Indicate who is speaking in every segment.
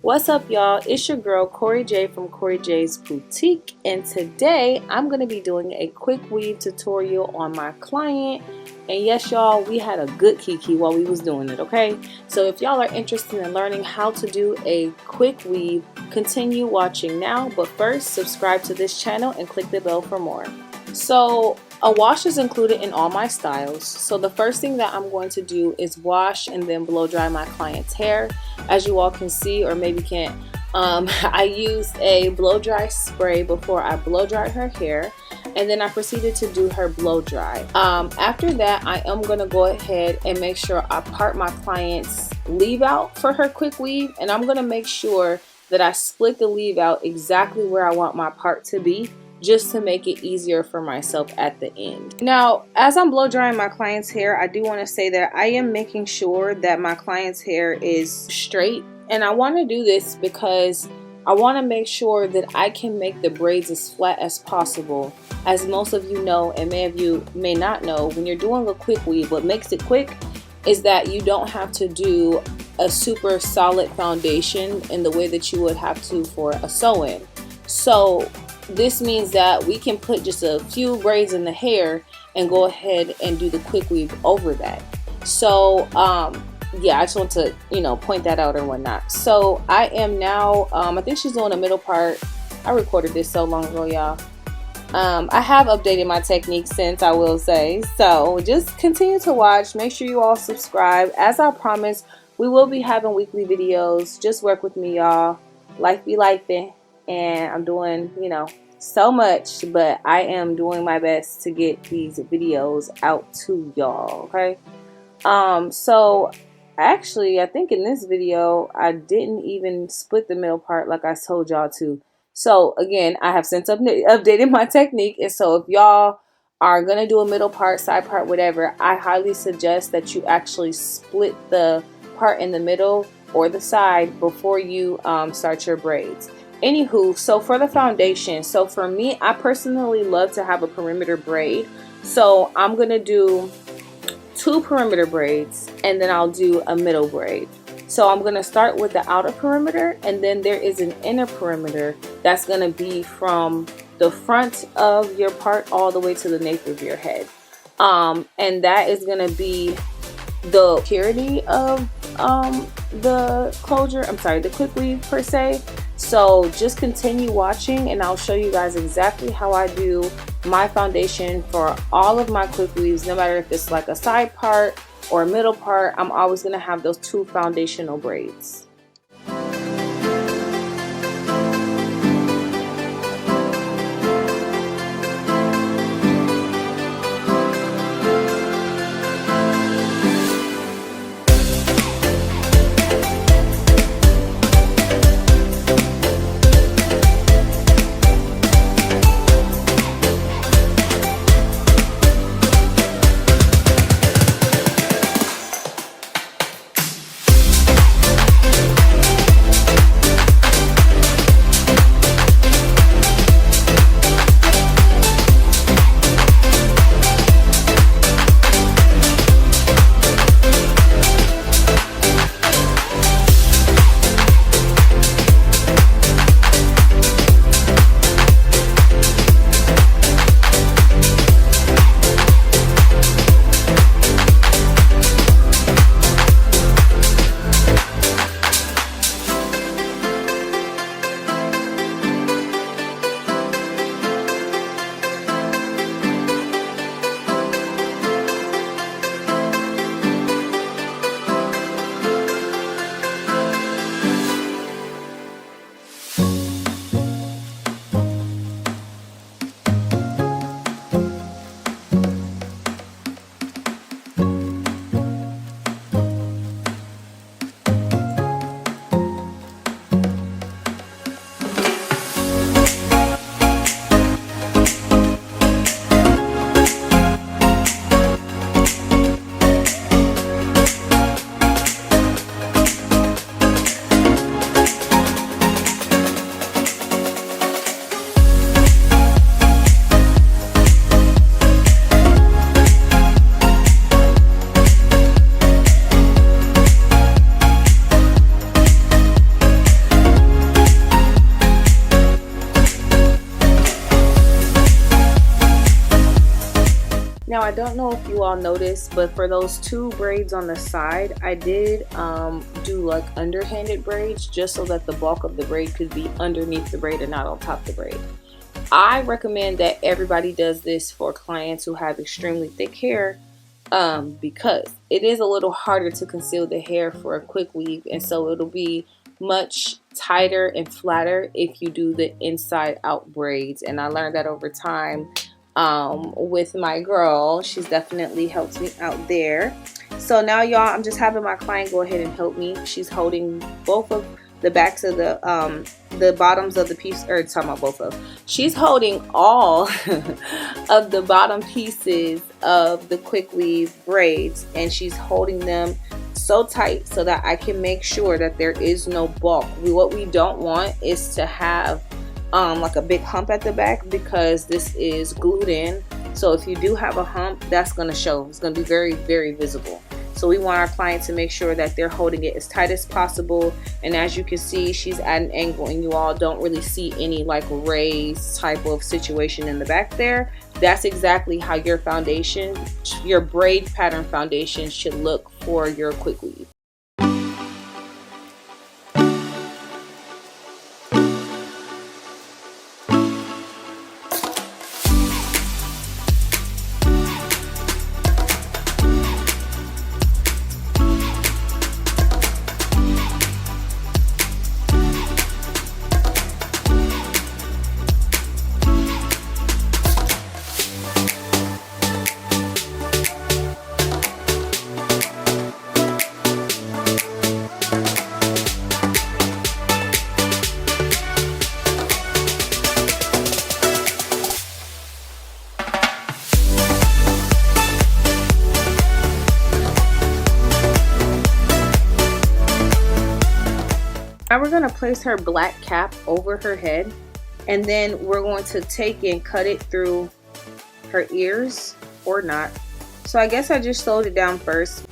Speaker 1: What's up, y'all? It's your girl Corey J from Corey J's Boutique, and today I'm going to be doing a quick weave tutorial on my client. And yes, y'all, we had a good kiki while we was doing it, okay? So if y'all are interested in learning how to do a quick weave, continue watching now. But first, subscribe to this channel and click the bell for more. So a wash is included in all my styles. So the first thing that I'm going to do is wash and then blow dry my client's hair. As you all can see, or maybe can't, I used a blow dry spray before I blow dried her hair, and then I proceeded to do her blow dry. After that, I am going to go ahead and make sure I part my client's leave out for her quick weave, and I'm going to make sure that I split the leave out exactly where I want my part to be, just to make it easier for myself at the end. Now, as I'm blow drying my client's hair, I do want to say that I am making sure that my client's hair is straight. And I want to do this because I want to make sure that I can make the braids as flat as possible. As most of you know, and many of you may not know, when you're doing a quick weave, what makes it quick is that you don't have to do a super solid foundation in the way that you would have to for a sew-in. So this means that we can put just a few braids in the hair and go ahead and do the quick weave over that. So yeah, I just want to, point that out and whatnot. So I am now, I think she's doing a middle part. I recorded this so long ago, y'all. I have updated my technique since, I will say. So just continue to watch. Make sure you all subscribe. As I promised, we will be having weekly videos. Just work with me, y'all. Life be lifing. And I'm doing, so much, but I am doing my best to get these videos out to y'all, okay? So actually, I think in this video, I didn't even split the middle part like I told y'all to. So again, I have since updated my technique, and so if y'all are gonna do a middle part, side part, whatever, I highly suggest that you actually split the part in the middle or the side before you start your braids. Anywho, so for the foundation, so for me, I personally love to have a perimeter braid. So I'm going to do 2 perimeter braids, and then I'll do a middle braid. So I'm going to start with the outer perimeter, and then there is an inner perimeter that's going to be from the front of your part all the way to the nape of your head. And that is going to be the purity of the closure, the quick weave per se. So just continue watching, and I'll show you guys exactly how I do my foundation for all of my quick weaves. No matter if it's like a side part or a middle part, I'm always going to have those 2 foundational braids. Now I don't know if you all noticed, but for those 2 braids on the side, I did do like underhanded braids just so that the bulk of the braid could be underneath the braid and not on top of the braid. I recommend that everybody does this for clients who have extremely thick hair, because it is a little harder to conceal the hair for a quick weave, and so it'll be much tighter and flatter if you do the inside out braids. And I learned that over time with my girl. She's definitely helped me out there. So now y'all, I'm just having my client go ahead and help me. She's holding both of the backs of the bottoms of the piece, or talking about both of. She's holding all of the bottom pieces of the quick weave braids, and she's holding them so tight so that I can make sure that there is no bulk. What we don't want is to have like a big hump at the back, because this is glued in. So if you do have a hump, that's going to show. It's going to be very, very visible. So we want our client to make sure that they're holding it as tight as possible. And as you can see, she's at an angle, and you all don't really see any like raised type of situation in the back there. That's exactly how your foundation, your braid pattern foundation, should look for your quick weave. Now we're going to place her black cap over her head, and then we're going to take and cut it through her ears, or not. So I guess I just slowed it down first.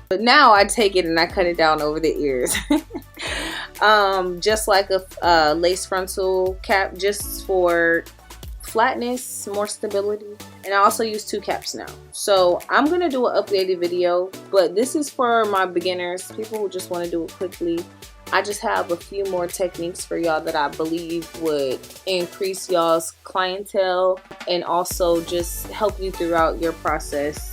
Speaker 1: But now I take it and I cut it down over the ears. Just like a lace frontal cap, just for flatness, more stability. And I also use 2 caps now. So I'm gonna do an updated video, but this is for my beginners, people who just want to do it quickly. I just have a few more techniques for y'all that I believe would increase y'all's clientele and also just help you throughout your process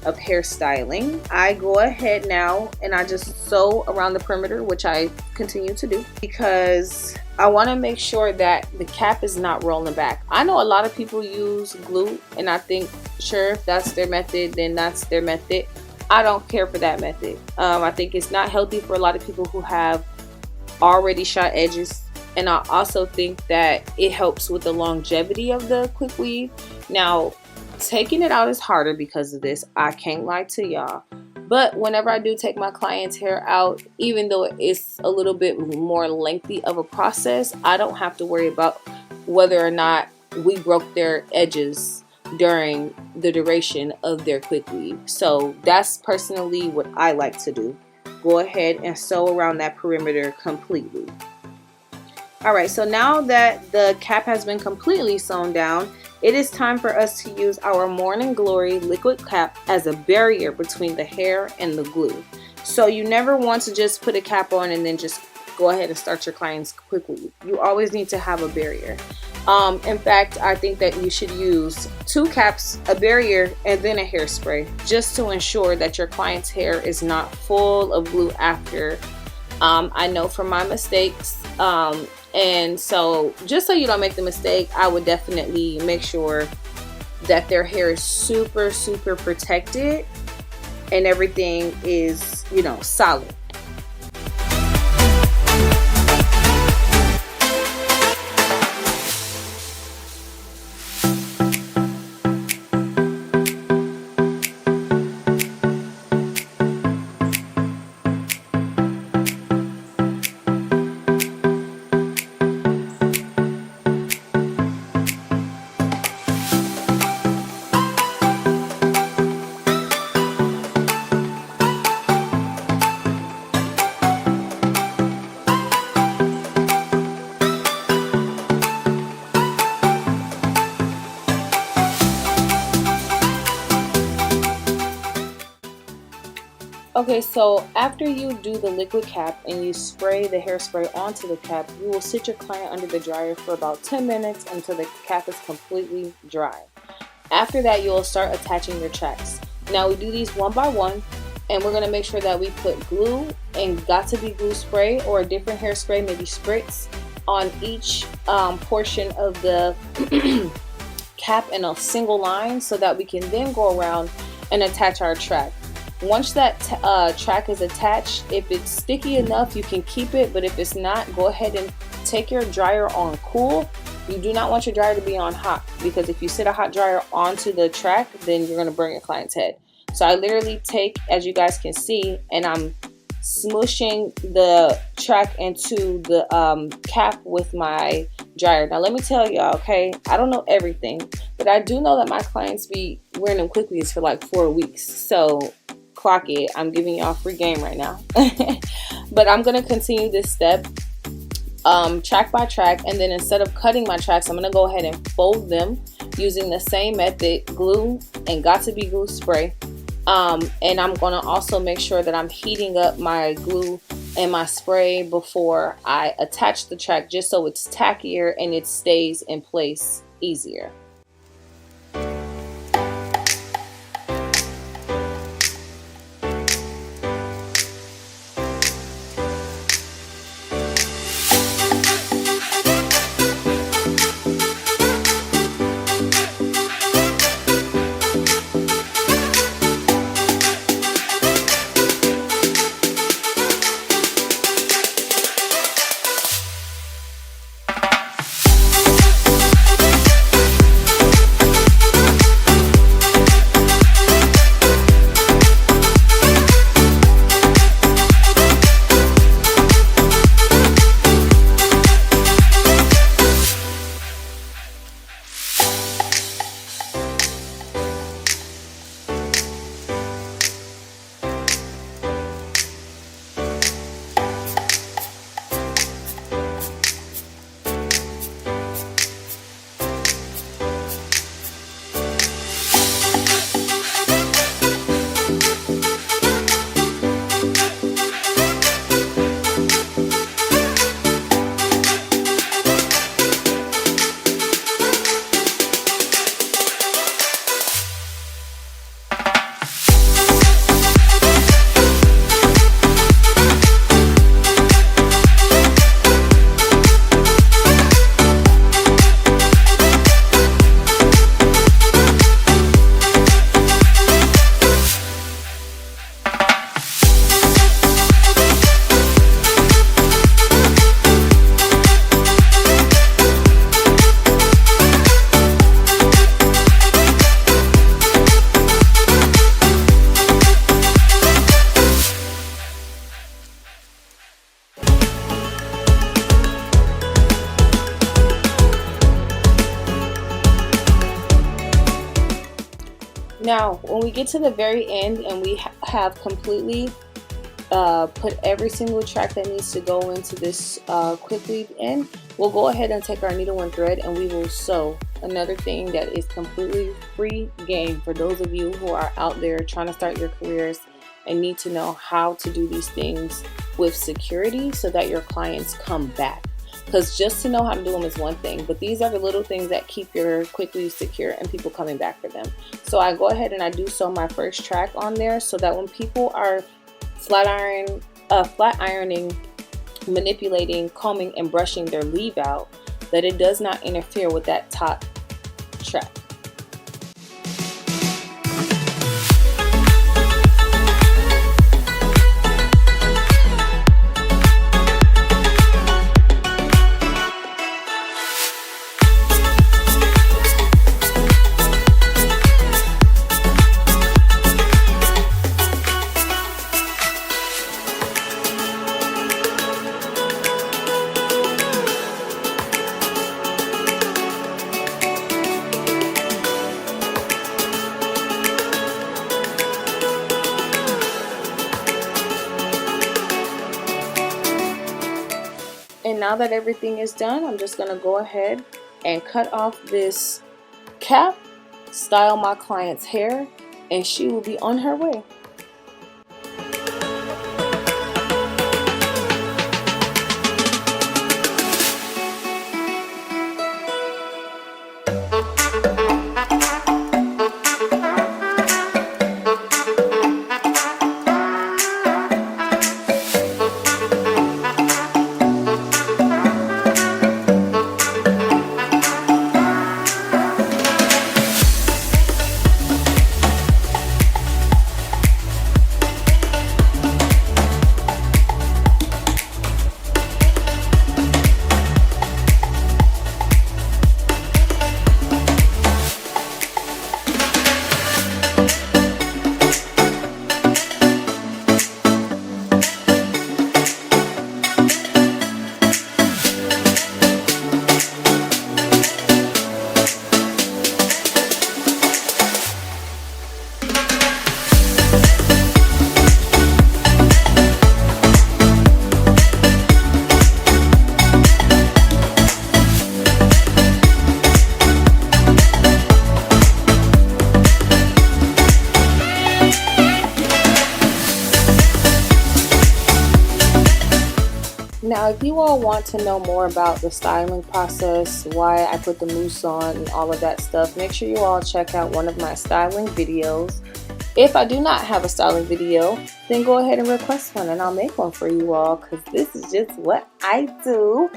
Speaker 1: of hairstyling. I go ahead now and I just sew around the perimeter, which I continue to do because I want to make sure that the cap is not rolling back. I know a lot of people use glue, and I think, sure, if that's their method, then that's their method. I don't care for that method. I think it's not healthy for a lot of people who have already shot edges, and I also think that it helps with the longevity of the quick weave. Now, taking it out is harder because of this, I can't lie to y'all. But whenever I do take my client's hair out, even though it's a little bit more lengthy of a process, I don't have to worry about whether or not we broke their edges during the duration of their quick weave. So that's personally what I like to do. Go ahead and sew around that perimeter completely. Alright, so now that the cap has been completely sewn down, it is time for us to use our Morning Glory liquid cap as a barrier between the hair and the glue. So you never want to just put a cap on and then just go ahead and start your client's quick weave. You always need to have a barrier. In fact, I think that you should use 2 caps, a barrier, and then a hairspray, just to ensure that your client's hair is not full of glue after. I know from my mistakes, and so just so you don't make the mistake, I would definitely make sure that their hair is super protected and everything is, you know, solid. Okay, so after you do the liquid cap and you spray the hairspray onto the cap, you will sit your client under the dryer for about 10 minutes until the cap is completely dry. After that, you will start attaching your tracks. Now we do these one by one, and we're going to make sure that we put glue and got to be glue spray or a different hairspray, maybe spritz, on each portion of the cap in a single line so that we can then go around and attach our track. Once that track is attached, if it's sticky enough, you can keep it, but if it's not, go ahead and take your dryer on cool. You do not want your dryer to be on hot, because if you sit a hot dryer onto the track, then you're going to burn your client's head. So I literally take, as you guys can see, and I'm smushing the track into the cap with my dryer. Now let me tell y'all, okay, I don't know everything, but I do know that my clients be wearing them quick weaves for like 4 weeks. So clock it, I'm giving y'all free game right now. But I'm gonna continue this step track by track, and then instead of cutting my tracks, I'm gonna go ahead and fold them using the same method, glue and got to be glue spray. And I'm gonna also make sure that I'm heating up my glue and my spray before I attach the track, just so it's tackier and it stays in place easier. Now, when we get to the very end and we have completely put every single track that needs to go into this quick weave in, we'll go ahead and take our needle and thread and we will sew. Another thing that is completely free game for those of you who are out there trying to start your careers and need to know how to do these things with security so that your clients come back. Because just to know how to do them is one thing, but these are the little things that keep your quick weave secure and people coming back for them. So I go ahead and I do sew my first track on there so that when people are flat ironing, manipulating, combing, and brushing their leave out, that it does not interfere with that top track. And now that everything is done, I'm just going to go ahead and cut off this cap, style my client's hair, and she will be on her way. if you all want to know more about the styling process, why I put the mousse on and all of that stuff, make sure you all check out one of my styling videos. If I do not have a styling video, then go ahead and request one and I'll make one for you all, because this is just what I do.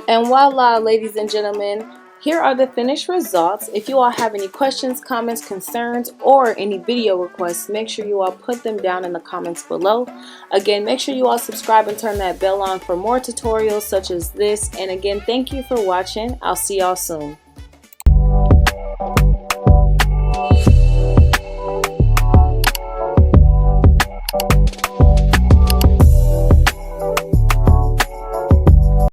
Speaker 1: And voila, ladies and gentlemen, here are the finished results. If you all have any questions, comments, concerns, or any video requests, make sure you all put them down in the comments below. Again, make sure you all subscribe and turn that bell on for more tutorials such as this. And again, thank you for watching. I'll see y'all soon.